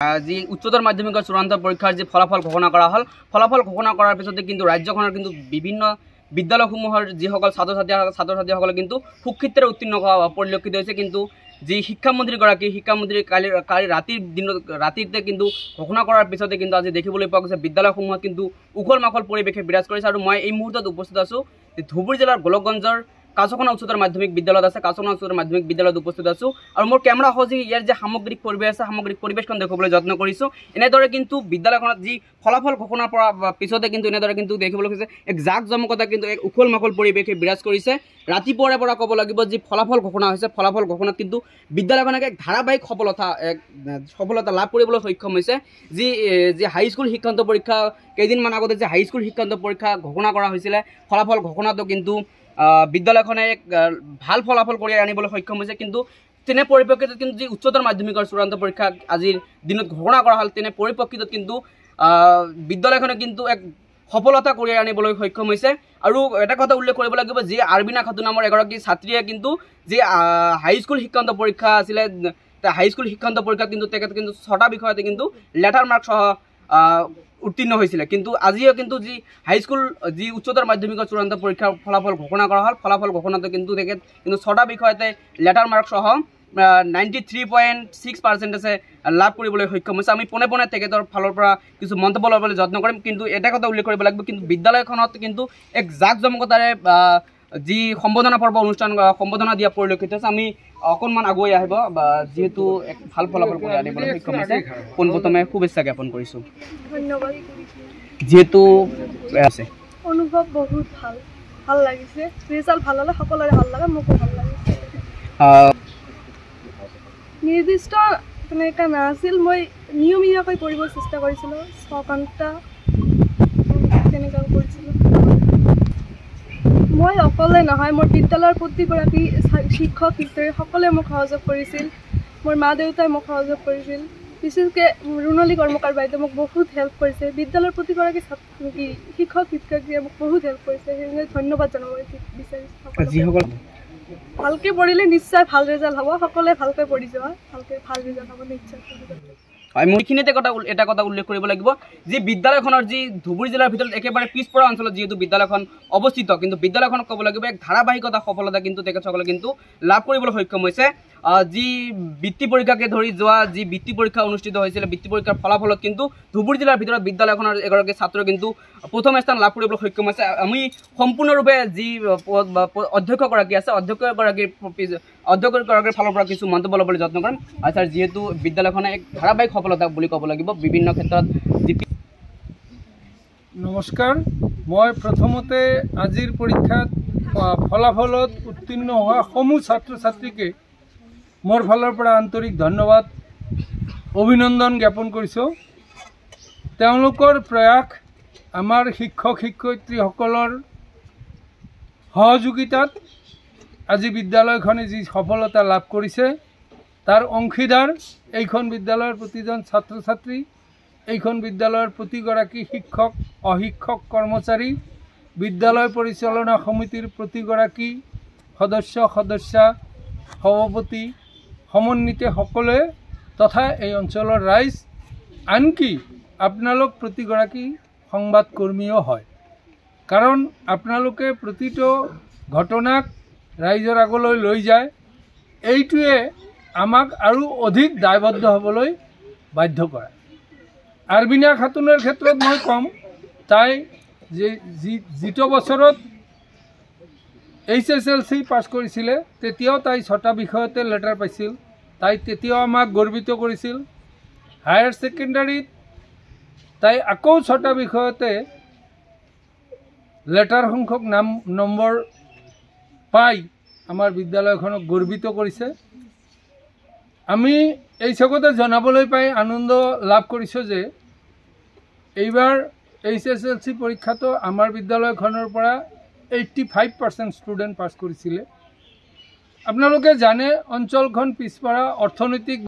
যি উচ্চতৰ মাধ্যমিকৰ চূড়ান্ত পৰীক্ষাৰ যি ফলাফল ঘোষণা কৰা হ'ল, ফলাফল ঘোষণা কৰাৰ পিছতে কিন্তু ৰাজ্যখনৰ কিন্তু বিভিন্ন বিদ্যালয়সমূহৰ যিসকল ছাত্ৰ ছাত্ৰীসকলে কিন্তু সুক্ষিত্ৰে উত্তীৰ্ণ হোৱা পৰিলক্ষিত হৈছে। কিন্তু যি শিক্ষামন্ত্ৰী কালি ৰাতিতে কিন্তু ঘোষণা কৰাৰ পিছতে কিন্তু আজি দেখিবলৈ পোৱা গৈছে বিদ্যালয়সমূহত কিন্তু উখল মাখল পৰিৱেশে বিৰাজ কৰিছে। আৰু মই এই মুহূৰ্তত উপস্থিত আছোঁ ধুবুৰী জিলাৰ গোলকগঞ্জৰ কাছখনা উচ্চতৰ মাধ্যমিক বিদ্যালয়ত আছে। কাছখনা উচ্চতৰ মাধ্যমিক বিদ্যালয়ত উপস্থিত আছোঁ আৰু মোৰ কেমেৰা সহযোগী ইয়াৰ যে সামগ্ৰিক পৰিৱেশ আছে, সামগ্ৰিক পৰিৱেশখন দেখুৱাবলৈ যত্ন কৰিছোঁ। এনেদৰে কিন্তু বিদ্যালয়খনত যি ফলাফল ঘোষণা কৰাৰ পিছতে কিন্তু এনেদৰে কিন্তু দেখিবলৈ গৈছে এক জাক জমকতা কিন্তু এক উখল মাখল পৰিৱেশে বিৰাজ কৰিছে। ৰাতিপুৱাৰে পৰা ক'ব লাগিব যি ফলাফল ঘোষণা হৈছে, ফলাফল ঘোষণাত কিন্তু বিদ্যালয়খনে এক ধাৰাবাহিক সফলতা লাভ কৰিবলৈ সক্ষম হৈছে। যি হাইস্কুল শিক্ষান্ত পৰীক্ষা কেইদিনমান আগতে যে হাইস্কুল শিক্ষান্ত পৰীক্ষা ঘোষণা কৰা হৈছিলে, ফলাফল ঘোষণাটো কিন্তু বিদ্যালয়খনে এক ভাল ফলাফল কঢ়িয়াই আনিবলৈ সক্ষম হৈছে। কিন্তু তেনে পৰিপ্ৰেক্ষিতত কিন্তু যি উচ্চতৰ মাধ্যমিকৰ চূড়ান্ত পৰীক্ষা আজিৰ দিনত ঘোষণা কৰা হ'ল, তেনে পৰিপ্ৰেক্ষিতত কিন্তু বিদ্যালয়খনে কিন্তু এক সফলতা কঢ়িয়াই আনিবলৈ সক্ষম হৈছে। আৰু এটা কথা উল্লেখ কৰিব লাগিব যি আৰবিনা খাতুন নামৰ এগৰাকী ছাত্ৰীয়ে কিন্তু যি হাইস্কুল শিক্ষান্ত পৰীক্ষা আছিলে, হাইস্কুল শিক্ষান্ত পৰীক্ষাত কিন্তু তেখেতে কিন্তু 6টা বিষয়তে কিন্তু লেটাৰ মাৰ্ক সহ উত্তীৰ্ণ হৈছিলে। কিন্তু আজিও কিন্তু যি উচ্চতৰ মাধ্যমিকৰ চূড়ান্ত পৰীক্ষাৰ ফলাফল ঘোষণা কৰা হ'ল, ফলাফল ঘোষণাটো কিন্তু তেখেত কিন্তু 6টা বিষয়তে লেটাৰ মাৰ্ক সহ 93.6% লাভ কৰিবলৈ সক্ষম হৈছে। আমি পোনে পোনে তেখেতৰ ফালৰ পৰা কিছু মন্তব্য ল'বলৈ যত্ন কৰিম। কিন্তু এটা কথা উল্লেখ কৰিব লাগিব, কিন্তু বিদ্যালয়খনত কিন্তু এক জাক জমকতাৰে যি সম্বোধনা পৰ্ব অনুষ্ঠান সম্বোধনা দিয়া পৰিলক্ষিত হৈছে। আমি অকণমান আগুৱাই আহিব যিহেতু এক ভাল ফলাফল কৰি আনিবলৈ সক্ষম হৈছে। পোনপ্ৰথমে শুভেচ্ছা জ্ঞাপন কৰিছোঁ। ধন্যবাদ। যিহেতু আছে অনুভৱ বহুত ভাল লাগিছে। ৰিজাল্ট ভাল হ'লে সকলোৰে ভাল লাগে, মোকো ভাল লাগিছে। নিৰ্দিষ্ট তেনেকৈ নাছিল, মই নিয়মীয়াকৈ পঢ়িব চেষ্টা কৰিছিলোঁ, 6 ঘণ্টা তেনেকৈ কৰিছিলোঁ। মই অকলে নহয়, মোৰ বিদ্যালয়ৰ প্ৰতিগৰাকী শিক্ষক শিক্ষয়িত্ৰী সকলোৱে মোক সহযোগ কৰিছিল। মোৰ মা দেউতাই মোক সহযোগ কৰিছিল। বিশেষকৈ ৰুণলী কৰ্মকাৰ বাইদেৱে মোক বহুত হেল্প কৰিছে। বিদ্যালয়ৰ প্ৰতিগৰাকী শিক্ষক শিক্ষয়িত্ৰীয়ে মোক বহুত হেল্প কৰিছে, সেইকাৰণে ধন্যবাদ জনাব বিচাৰিছোঁ। ভালকৈ পঢ়িলে নিশ্চয় ভাল ৰিজাল্ট হ'ব। সকলোৱে ভালকৈ পঢ়ি যোৱা, ভাল ৰিজাল্ট হ'ব নিশ্চয়। হয়, মই এইখিনিতে এটা কথা উল্লেখ কৰিব লাগিব যি বিদ্যালয়খনৰ যি ধুবুৰী জিলাৰ ভিতৰত একেবাৰে পিছপৰা অঞ্চলত যিহেতু বিদ্যালয়খন অৱস্থিত, কিন্তু বিদ্যালয়খনক ক'ব লাগিব এক ধাৰাবাহিকতা সফলতা কিন্তু তেখেতসকলে কিন্তু লাভ কৰিবলৈ সক্ষম হৈছে। যি বৃত্তি পৰীক্ষাকে ধৰি যি বৃত্তি পৰীক্ষা অনুষ্ঠিত হৈছিলে, বৃত্তি পৰীক্ষাৰ ফলাফলত কিন্তু ধুবুৰী জিলাৰ ভিতৰত বিদ্যালয়খনৰ এগৰাকী ছাত্ৰই কিন্তু প্ৰথম স্থান লাভ কৰিবলৈ সক্ষম হৈছে। আমি সম্পূৰ্ণৰূপে যি অধ্যক্ষগৰাকী আছে, অধ্যক্ষগৰাকীৰ ফালৰ পৰা কিছু মন্তব্য ল'বলৈ যত্ন কৰিম। আৰু ছাৰ, যিহেতু বিদ্যালয়খনে এক ধাৰাবাহিক সফলতা বুলি ক'ব লাগিব বিভিন্ন ক্ষেত্ৰত। নমস্কাৰ। মই প্ৰথমতে আজিৰ পৰীক্ষাত ফলাফলত উত্তীৰ্ণ হোৱা সমূহ ছাত্ৰ ছাত্ৰীকে মোৰ ফালৰ পৰা আন্তৰিক ধন্যবাদ অভিনন্দন জ্ঞাপন কৰিছোঁ। তেওঁলোকৰ প্ৰয়াস, আমাৰ শিক্ষক শিক্ষয়িত্ৰীসকলৰ সহযোগিতাত আজি বিদ্যালয়খনে যি সফলতা লাভ কৰিছে তাৰ অংশীদাৰ এইখন বিদ্যালয়ৰ প্ৰতিজন ছাত্ৰ ছাত্ৰী, এইখন বিদ্যালয়ৰ প্ৰতিগৰাকী শিক্ষক অশিক্ষক কৰ্মচাৰী, বিদ্যালয় পৰিচালনা সমিতিৰ প্ৰতিগৰাকী সদস্যা সভাপতি সমন্বিতে সকলোৱে তথা এই অঞ্চলৰ ৰাইজ, আনকি আপোনালোক প্ৰতিগৰাকী সংবাদকৰ্মীও হয়। কাৰণ আপোনালোকে প্ৰতিটো ঘটনাক ৰাইজৰ আগলৈ লৈ যায়। এইটোৱে আমাক আৰু অধিক দায়বদ্ধ হ'বলৈ বাধ্য কৰে। আৰবিনা খাতুনৰ ক্ষেত্ৰত মই ক'ম, তাই যিটো বছৰত HSLC পাছ কৰিছিলে তেতিয়াও তাই 6টা বিষয়তে লেটাৰ পাইছিল। তাই তেতিয়াও আমাক গৰ্বিত কৰিছিল। হায়াৰ ছেকেণ্ডাৰীত তাই আকৌ 6টা বিষয়তে লেটাৰ সংখ্যক নম্বৰ পাই আমাৰ বিদ্যালয়খনক গৰ্বিত কৰিছে। আমি এই চকতে জনাবলৈ পাই আনন্দ লাভ কৰিছোঁ যে এইবাৰ HSLC পৰীক্ষাটো আমাৰ বিদ্যালয়খনৰ পৰা 85% ষ্টুডেণ্ট পাছ কৰিছিলে। আপোনালোকে জানে অঞ্চলখন পিছপৰা, অৰ্থনৈতিক